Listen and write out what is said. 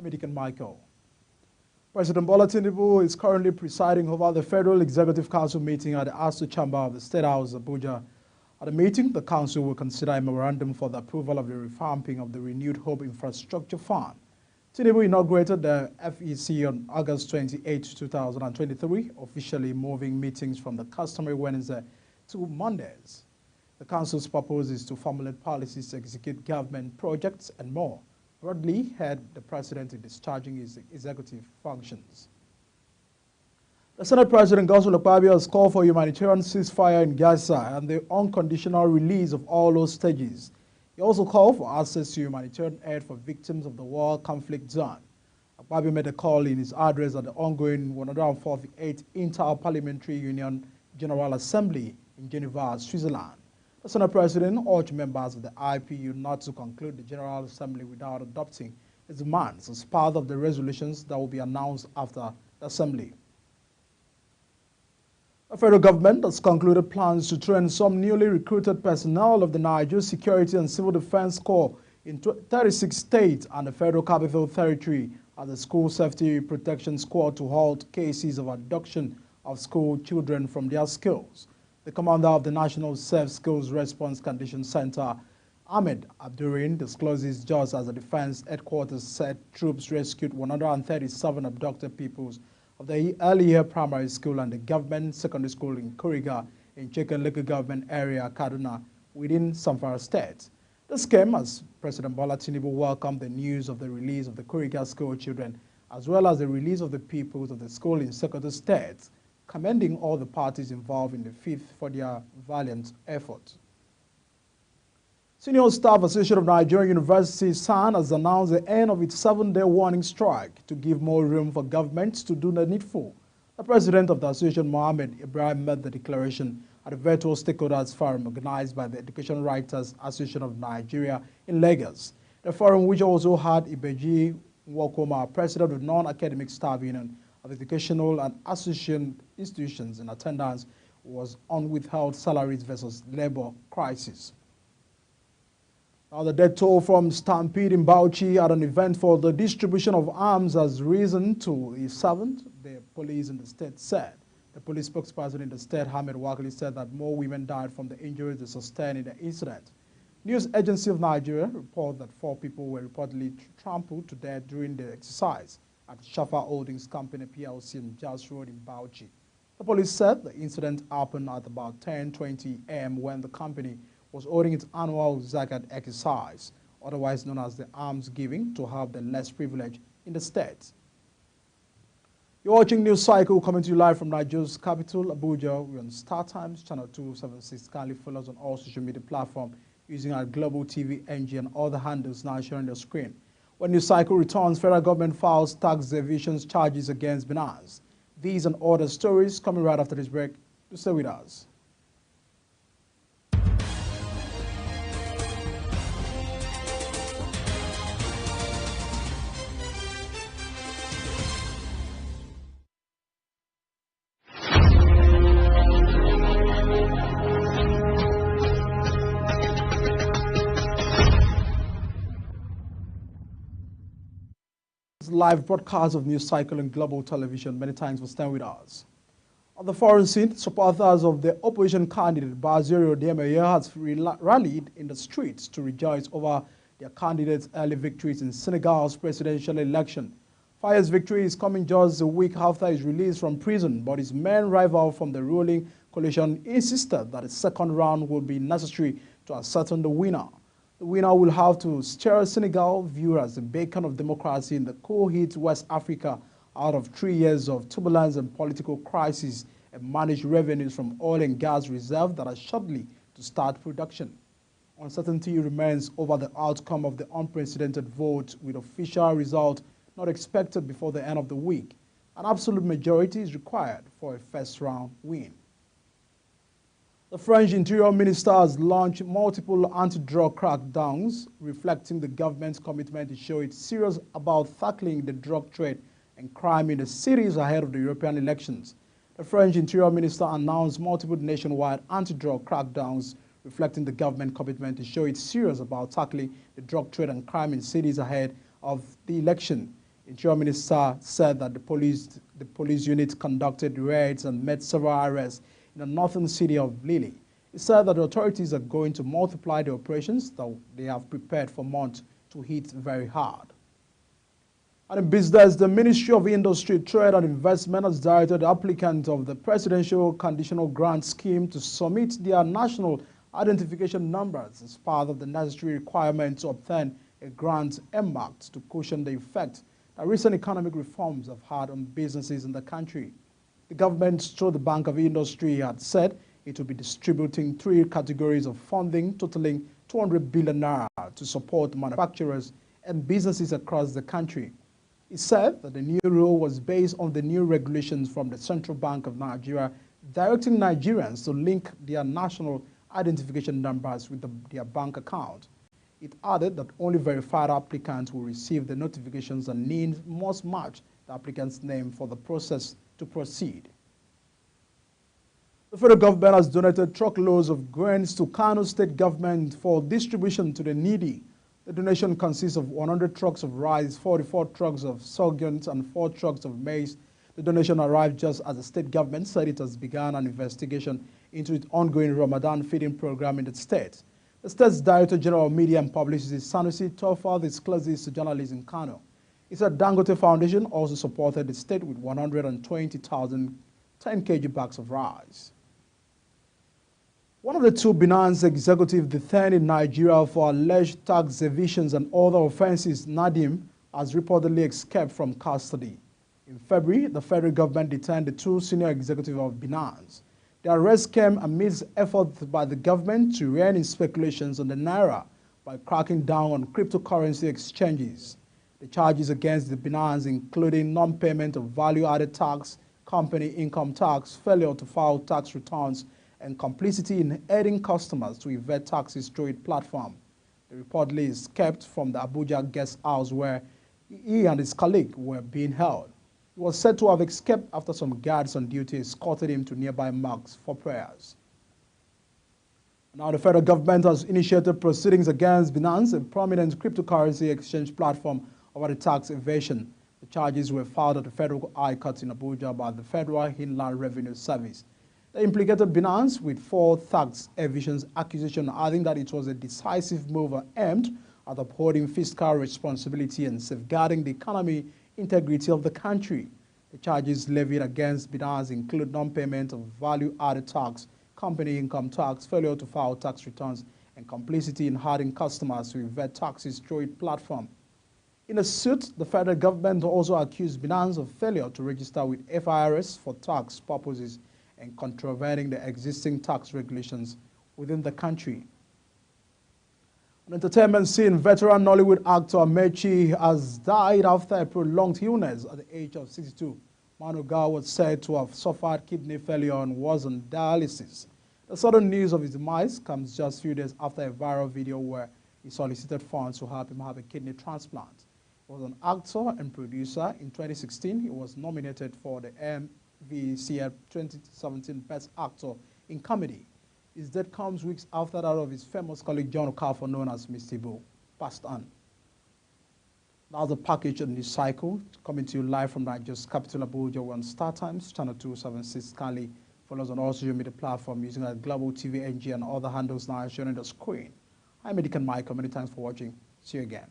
Medican Michael. President Bola Tinubu is currently presiding over the Federal Executive Council meeting at the ASU Chamber of the State House, Abuja. At the meeting, the Council will consider a memorandum for the approval of the revamping of the Renewed Hope Infrastructure Fund. Tinubu inaugurated the FEC on August 28, 2023, officially moving meetings from the customary Wednesday to Mondays. The Council's purpose is to formulate policies, execute government projects, and more. Broadly, the President in discharging his executive functions. The Senate President Godswill Akpabio has called for humanitarian ceasefire in Gaza and the unconditional release of all hostages. He also called for access to humanitarian aid for victims of the war conflict zone. Akpabio made a call in his address at the ongoing 148th Inter-Parliamentary Union General Assembly in Geneva, Switzerland. The Senate President urged members of the IPU not to conclude the General Assembly without adopting its demands as part of the resolutions that will be announced after the Assembly. The federal government has concluded plans to train some newly recruited personnel of the Nigeria Security and Civil Defense Corps in 36 states and the Federal Capital Territory as the School Safety Protection Squad to halt cases of abduction of school children from their schools. The commander of the National Safe Schools Response Condition Center, Ahmed Abdurin, discloses just as the Defense Headquarters said troops rescued 137 abducted pupils of the early year primary school and the government secondary school in Kuriga in Chicken Local Government Area, Kaduna, within Zamfara State. This came as President Bola Tinubu welcomed the news of the release of the Kuriga school children, as well as the release of the pupils of the school in Sokoto State, commending all the parties involved in the fifth for their valiant effort. Senior Staff Association of Nigerian Universities, SAN, has announced the end of its 7-day warning strike to give more room for governments to do the needful. The president of the association, Mohammed Ibrahim, made the declaration at a virtual stakeholders forum organized by the Education Writers Association of Nigeria in Lagos. The forum, which also had Ibeji Nwokoma, president of the Non-Academic Staff Union of Educational and Association Institutions in attendance, was on withheld salaries versus labor crisis. Now, the death toll from stampede in Bauchi at an event for the distribution of arms has risen to 7th, the police in the state said. The police spokesperson in the state, Ahmed Wakili, said that more women died from the injuries they sustained in the incident. News Agency of Nigeria reported that 4 people were reportedly trampled to death during the exercise at Shafa Holdings Company PLC in Jas Road in Bauchi. The police said the incident happened at about 10:20 a.m. when the company was holding its annual Zakat exercise, otherwise known as the arms giving, to have the less privileged in the state. You're watching News Cycle coming to you live from Nigeria's capital, Abuja. We're on Star Times, channel 276. Kindly follow us on all social media platforms using our Global TV NG and all the handles now shown on your screen. When News Cycle returns, federal government files tax evasion charges against Binance. These and other stories coming right after this break. Do stay with us. Live broadcast of News Cycle and Global Television. Many thanks for staying with us. On the foreign scene, supporters of the opposition candidate Baziru Diomaye has rallied in the streets to rejoice over their candidate's early victories in Senegal's presidential election. Faye's victory is coming just a week after his release from prison, but his main rival from the ruling coalition insisted that a second round would be necessary to ascertain the winner. The winner will have to steer Senegal, viewed as the beacon of democracy in the cool-heat West Africa, out of 3 years of turbulence and political crisis, and manage revenues from oil and gas reserves that are shortly to start production. Uncertainty remains over the outcome of the unprecedented vote, with official result not expected before the end of the week. An absolute majority is required for a first-round win. The French Interior Minister has launched multiple anti-drug crackdowns, reflecting the government's commitment to show it's serious about tackling the drug trade and crime in the cities ahead of the European elections. The French Interior Minister announced multiple nationwide anti-drug crackdowns, reflecting the government commitment to show it's serious about tackling the drug trade and crime in cities ahead of the election. Interior Minister said that the police unit conducted raids and made several arrests in the northern city of Lille. He said that the authorities are going to multiply the operations that they have prepared for months to hit very hard. And in business, the Ministry of Industry, Trade and Investment has directed applicants of the Presidential Conditional Grant Scheme to submit their national identification numbers as part of the necessary requirement to obtain a grant earmarked to cushion the effect that recent economic reforms have had on businesses in the country. The government, through the Bank of Industry, had said it will be distributing 3 categories of funding totaling 200 billion naira to support manufacturers and businesses across the country. He said that the new rule was based on the new regulations from the Central Bank of Nigeria directing Nigerians to link their national identification numbers with their bank account. It added that only verified applicants will receive the notifications and names must match the applicant's name for the process to proceed. The federal government has donated truckloads of grains to Kano State government for distribution to the needy. The donation consists of 100 trucks of rice, 44 trucks of sorghum, and 4 trucks of maize. The donation arrived just as the state government said it has begun an investigation into its ongoing Ramadan feeding program in the state. The state's Director General of Media and Publicity, Sanusi Tofa, disclosed this to journalists in Kano. He said Dangote Foundation also supported the state with 120,000 10 kg bags of rice. One of the 2 Binance executives detained in Nigeria for alleged tax evasions and other offenses, Nadim, has reportedly escaped from custody. In February, the federal government detained the 2 senior executives of Binance. The arrest came amidst efforts by the government to rein in speculations on the naira by cracking down on cryptocurrency exchanges. The charges against the Binance including non-payment of value-added tax, company income tax, failure to file tax returns, and complicity in aiding customers to evade taxes through its platform. The reportedly escaped from the Abuja guest house where he and his colleague were being held. He was said to have escaped after some guards on duty escorted him to nearby mosques for prayers. Now the federal government has initiated proceedings against Binance, a prominent cryptocurrency exchange platform, over the tax evasion. The charges were filed at the Federal High Court in Abuja by the Federal Inland Revenue Service. They implicated Binance with 4 tax evasions accusations, adding that it was a decisive move aimed at upholding fiscal responsibility and safeguarding the economic integrity of the country. The charges levied against Binance include non-payment of value-added tax, company income tax, failure to file tax returns, and complicity in herding customers to evade taxes through its platform. In a suit, the federal government also accused Binance of failure to register with FIRS for tax purposes and contravening the existing tax regulations within the country. On entertainment scene, veteran Nollywood actor Amechi has died after a prolonged illness at the age of 62. Manu Gal was said to have suffered kidney failure and was on dialysis. The sudden news of his demise comes just a few days after a viral video where he solicited funds to help him have a kidney transplant. He was an actor and producer. In 2016, he was nominated for the MVCL 2017 Best Actor in Comedy. His death comes weeks after that of his famous colleague John Okafor, known as Mr. Ibu, passed on. That's the package on this cycle, coming to you live from Nigeria's capital Abuja. We're on Star Times, channel 276. Kindly follow us on all social media platforms using our Global TV NG and other handles now shown on the screen. I'm Medican Michael. Many thanks for watching. See you again.